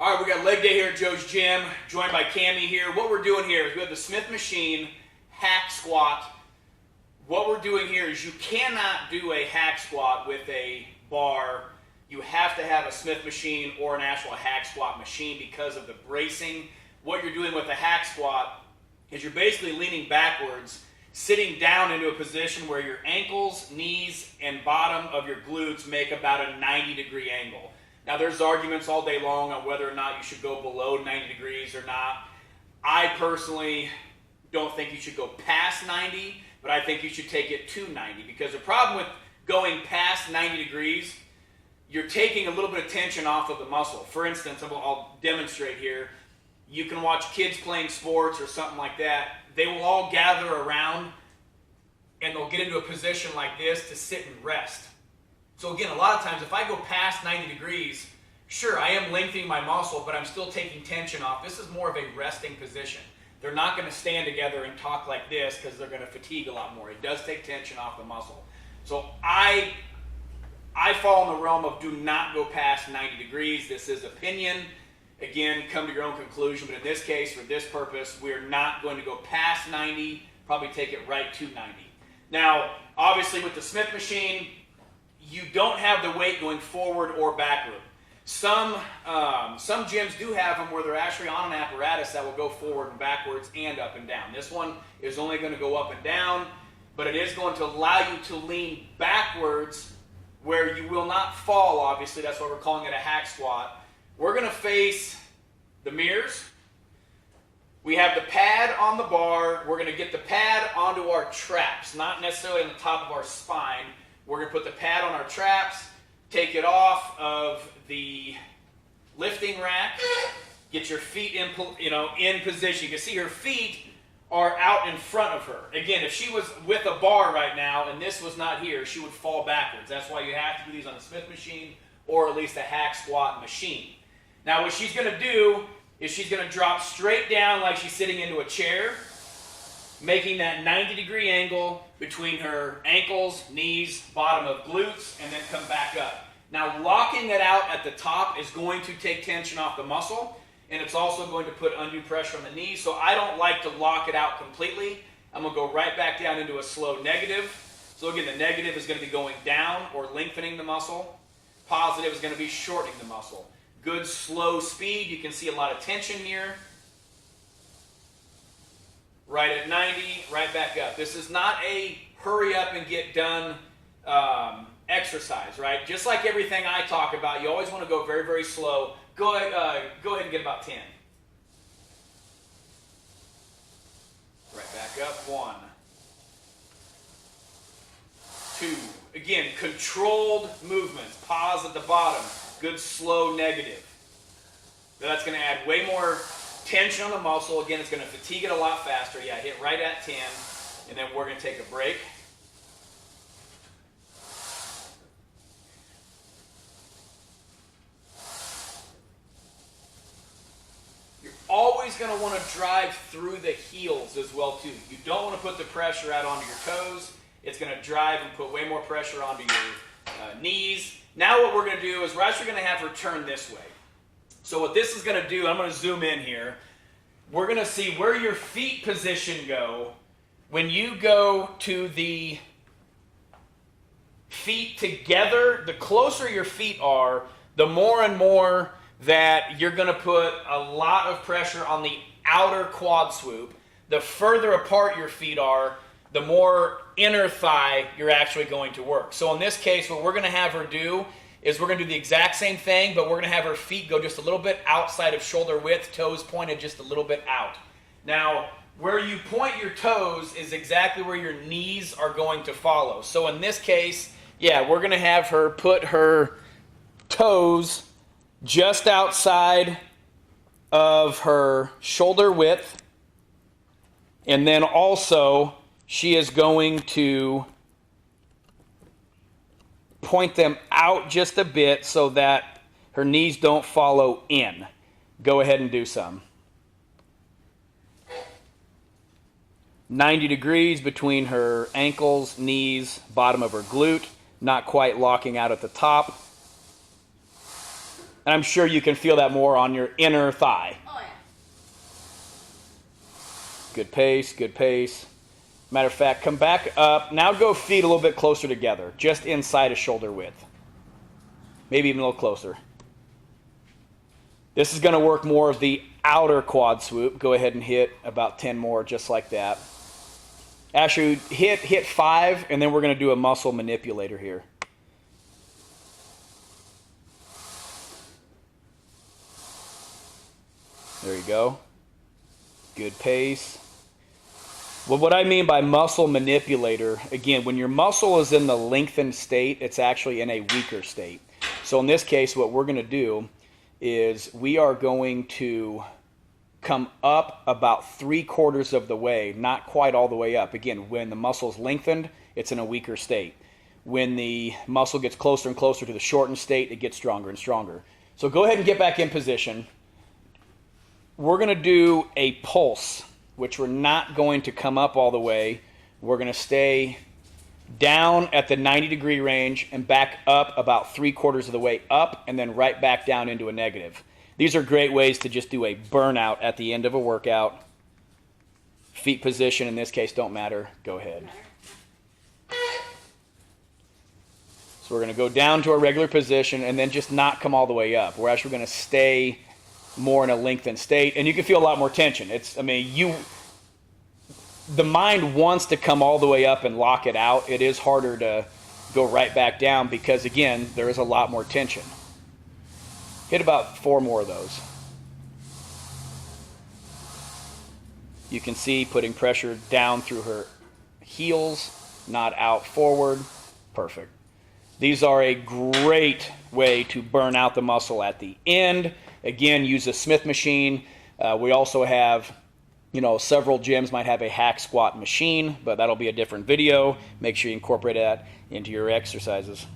All right, we got leg day here at Joe's Gym, joined by Cami here. What we're doing here is we have the Smith machine hack squat. What we're doing here is you cannot do a hack squat with a bar. You have to have a Smith machine or an actual hack squat machine because of the bracing. What you're doing with a hack squat is you're basically leaning backwards, sitting down into a position where your ankles, knees, and bottom of your glutes make about a 90-degree angle. Now, there's arguments all day long on whether or not you should go below 90 degrees or not. I personally don't think you should go past 90, but I think you should take it to 90, because the problem with going past 90 degrees, you're taking a little bit of tension off of the muscle. For instance, I'll demonstrate here. You can watch kids playing sports or something like that. They will all gather around and they'll get into a position like this to sit and rest. So again, a lot of times if I go past 90 degrees, sure, I am lengthening my muscle, but I'm still taking tension off. This is more of a resting position. They're not going to stand together and talk like this because they're going to fatigue a lot more. It does take tension off the muscle. So I fall in the realm of do not go past 90 degrees. This is opinion. Again, come to your own conclusion, but in this case, for this purpose, we're not going to go past 90, probably take it right to 90. Now, obviously with the Smith machine, you don't have the weight going forward or backward. Some gyms do have them where they're actually on an apparatus that will go forward and backwards and up and down. This one is only going to go up and down, but it is going to allow you to lean backwards where you will not fall, obviously. That's why we're calling it a hack squat. We're going to face the mirrors. We have the pad on the bar. We're going to get the pad onto our traps, not necessarily on the top of our spine. We're going to put the pad on our traps, take it off of the lifting rack, get your feet in position. You can see her feet are out in front of her. Again, if she was with a bar right now and this was not here, she would fall backwards. That's why you have to do these on the Smith machine or at least a hack squat machine. Now what she's going to do is she's going to drop straight down like she's sitting into a chair, making that 90-degree angle between her ankles, knees, bottom of glutes, and then come back up. Now, locking it out at the top is going to take tension off the muscle, and it's also going to put undue pressure on the knees, so I don't like to lock it out completely. I'm going to go right back down into a slow negative. So again, the negative is going to be going down or lengthening the muscle. Positive is going to be shortening the muscle. Good slow speed. You can see a lot of tension here. Right at 90, right back up. This is not a hurry up and get done exercise, right? Just like everything I talk about, you always want to go very, very slow. Go ahead and get about 10. Right back up. 1, 2. Again, controlled movements. Pause at the bottom. Good slow negative. That's going to add way more tension on the muscle. Again, it's going to fatigue it a lot faster. Yeah, hit right at 10, and then we're going to take a break. You're always going to want to drive through the heels as well, too. You don't want to put the pressure out onto your toes. It's going to drive and put way more pressure onto your knees. Now what we're going to do is we're actually going to have her turn this way. So what this is going to do, I'm going to zoom in here. We're going to see where your feet position go when you go to the feet together. The closer your feet are, the more and more that you're going to put a lot of pressure on the outer quad swoop. The further apart your feet are, the more inner thigh you're actually going to work. So in this case, what we're going to have her do is we're going to do the exact same thing, but we're going to have her feet go just a little bit outside of shoulder width, toes pointed just a little bit out. Now, where you point your toes is exactly where your knees are going to follow. So in this case, yeah, we're going to have her put her toes just outside of her shoulder width, and then also she is going to point them out just a bit so that her knees don't follow in. Go ahead and do some. 90 degrees between her ankles, knees, bottom of her glute, not quite locking out at the top. And I'm sure you can feel that more on your inner thigh. Oh, yeah. Good pace, good pace. Matter of fact, come back up. Now go feet a little bit closer together, just inside of shoulder width. Maybe even a little closer. This is going to work more of the outer quad swoop. Go ahead and hit about 10 more, just like that. Actually, hit 5, and then we're going to do a muscle manipulator here. There you go. Good pace. Well, what I mean by muscle manipulator, again, when your muscle is in the lengthened state, it's actually in a weaker state. So in this case, what we're going to do is we are going to come up about 3/4 of the way, not quite all the way up. Again, when the muscle is lengthened, it's in a weaker state. When the muscle gets closer and closer to the shortened state, it gets stronger and stronger. So go ahead and get back in position. We're going to do a pulse, which we're not going to come up all the way. We're going to stay down at the 90-degree range and back up about 3/4 of the way up, and then right back down into a negative. These are great ways to just do a burnout at the end of a workout. Feet position in this case don't matter. Go ahead. So we're going to go down to a regular position and then just not come all the way up. We're actually going to stay more in a lengthened state, and you can feel a lot more tension. The mind wants to come all the way up and lock it out. It is harder to go right back down because, again, there is a lot more tension. Hit about 4 more of those. You can see putting pressure down through her heels, not out forward. Perfect. These are a great way to burn out the muscle at the end. Again, use a Smith machine. We also have, several gyms might have a hack squat machine, but that'll be a different video. Make sure you incorporate that into your exercises.